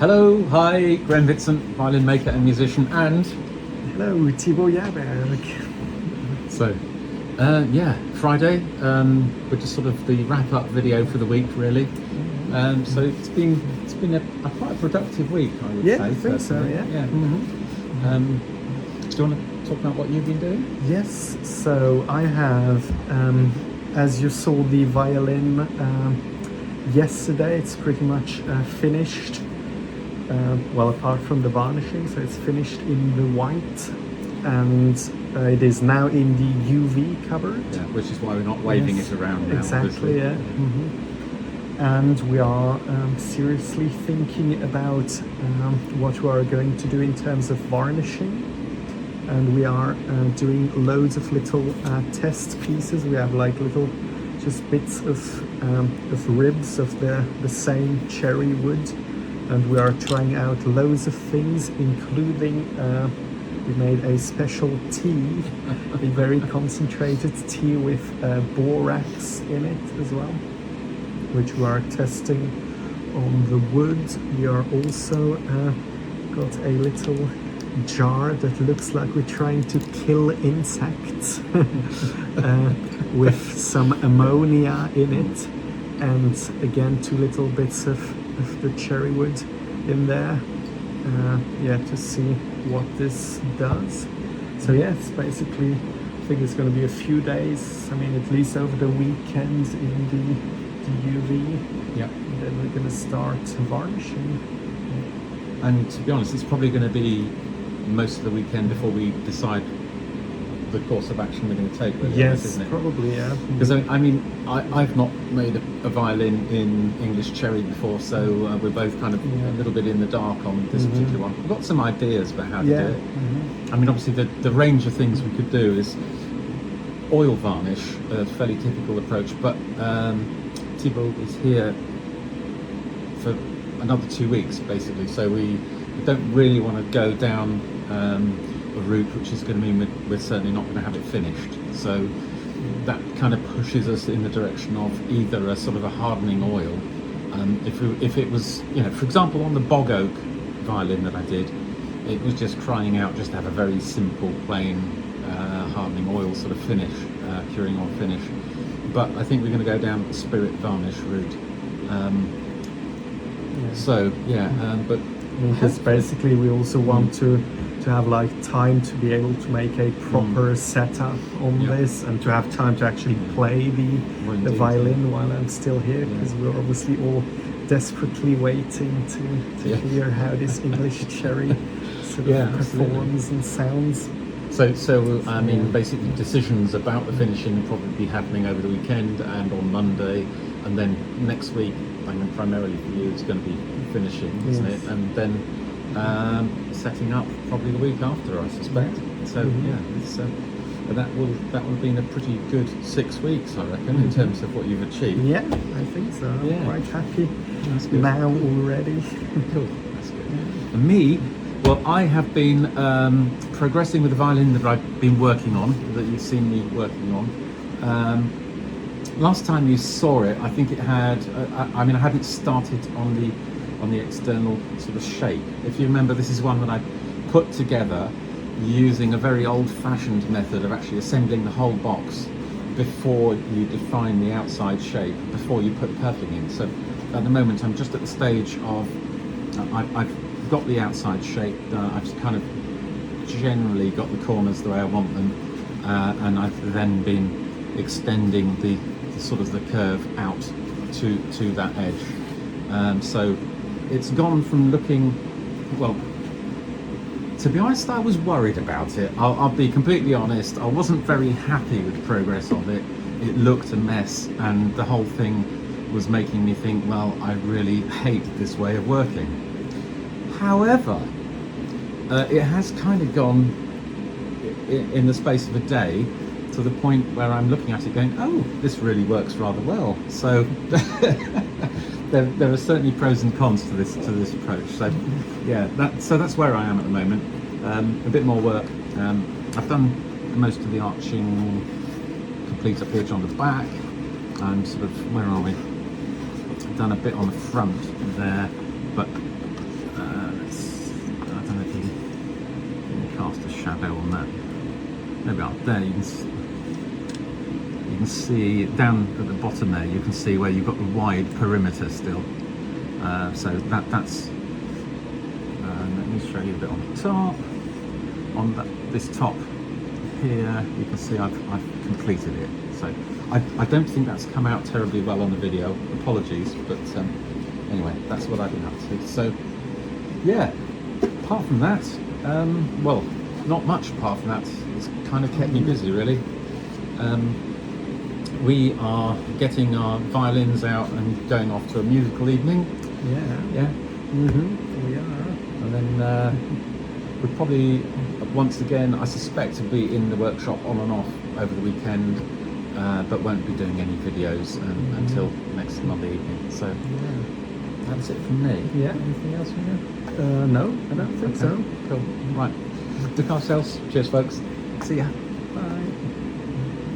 Hello, hi, Graham Vincent, violin maker and musician, and Hello, Thibaut Jaberg. so, yeah, Friday. We're just sort of the wrap-up video for the week, really. So it's been a quite a productive week, I would say. I think so. Personally. Yeah. Do you want to talk about what you've been doing? Yes. So I have, as you saw the violin yesterday, it's pretty much finished. Well, apart from the varnishing, so it's finished in the white, and it is now in the UV cupboard. Yeah, which is why we're not waving it around now. Exactly. Obviously. Yeah. And we are seriously thinking about what we are going to do in terms of varnishing. And we are doing loads of little test pieces. We have like little just bits of ribs of the same cherry wood. And we are trying out loads of things, including we made a special tea, a very concentrated tea with borax in it as well, which we are testing on the wood. We are also got a little jar that looks like we're trying to kill insects with some ammonia in it, and again 2 little bits of the cherry wood in there, to see what this does. So yeah, it's basically, I think it's going to be a few days, I mean at least over the weekend in the UV. Yeah. And then we're going to start varnishing. And to be honest, it's probably going to be most of the weekend before we decide the course of action we're going to take. Really, Yes, isn't it? probably, yeah. Because I mean, I've not made a violin in English cherry before, so we're both kind of a little bit in the dark on this particular one. We've got some ideas about how to do it. I mean, obviously the range of things we could do is oil varnish, a fairly typical approach, but Thibaut is here for another 2 weeks basically, so we don't really want to go down a route which is going to mean we're certainly not going to have it finished. So that kind of pushes us in the direction of either a sort of a hardening oil. If it was, for example, on the bog oak violin that I did, it was just crying out just to have a very simple, plain hardening oil sort of finish, curing oil finish. But I think we're going to go down the spirit varnish route. So yeah, but because basically we also want to have like time to be able to make a proper setup on this, and to have time to actually play the violin while I'm still here, because we're obviously all desperately waiting to hear how this English cherry sort of performs and sounds. So I mean, basically decisions about the finishing will probably be happening over the weekend and on Monday, and then next week, I mean, primarily for you, it's going to be finishing, isn't it? And then setting up probably the week after, I suspect. So it's, that will have been a pretty good 6 weeks, I reckon, in terms of what you've achieved. Yeah, I think so. I'm quite happy now already. Cool, that's good. And me, well, I have been progressing with the violin that I've been working on, that you've seen me working on. Last time you saw it, I think it had, I hadn't started on the external sort of shape. If you remember, this is one that I put together using a very old-fashioned method of actually assembling the whole box before you define the outside shape, before you put the purfling in. So at the moment I'm just at the stage of, I've got the outside shape, I've kind of generally got the corners the way I want them, and I've then been extending the sort of the curve out to that edge. So it's gone from looking, well, to be honest, I was worried about it. I'll be completely honest. I wasn't very happy with the progress of it. It looked a mess, and the whole thing was making me think, well, I really hate this way of working. However, it has kind of gone in the space of a day to the point where I'm looking at it going, oh, this really works rather well. So there are certainly pros and cons to this approach. So yeah, that's where I am at the moment. A bit more work. I've done most of the arching complete up here on the back. I'm where are we? I've done a bit on the front there, but we are. There you can see down at the bottom there. You can see where you've got the wide perimeter still. So that's. Let me show you a bit on the top. On this top here, you can see I've completed it. So I don't think that's come out terribly well on the video. Apologies, but anyway, that's what I've been up to. So yeah, apart from that, well, not much apart from that. It's kind of kept me busy, really. We are getting our violins out and going off to a musical evening. Yeah. Yeah. We are. And then we'll probably, once again, I suspect to be in the workshop on and off over the weekend, but won't be doing any videos until next Monday evening. So that's it from me. Yeah. Anything else from you? No, I don't think so. Cool. Right. Look ourselves. Cheers, folks. See ya. Bye.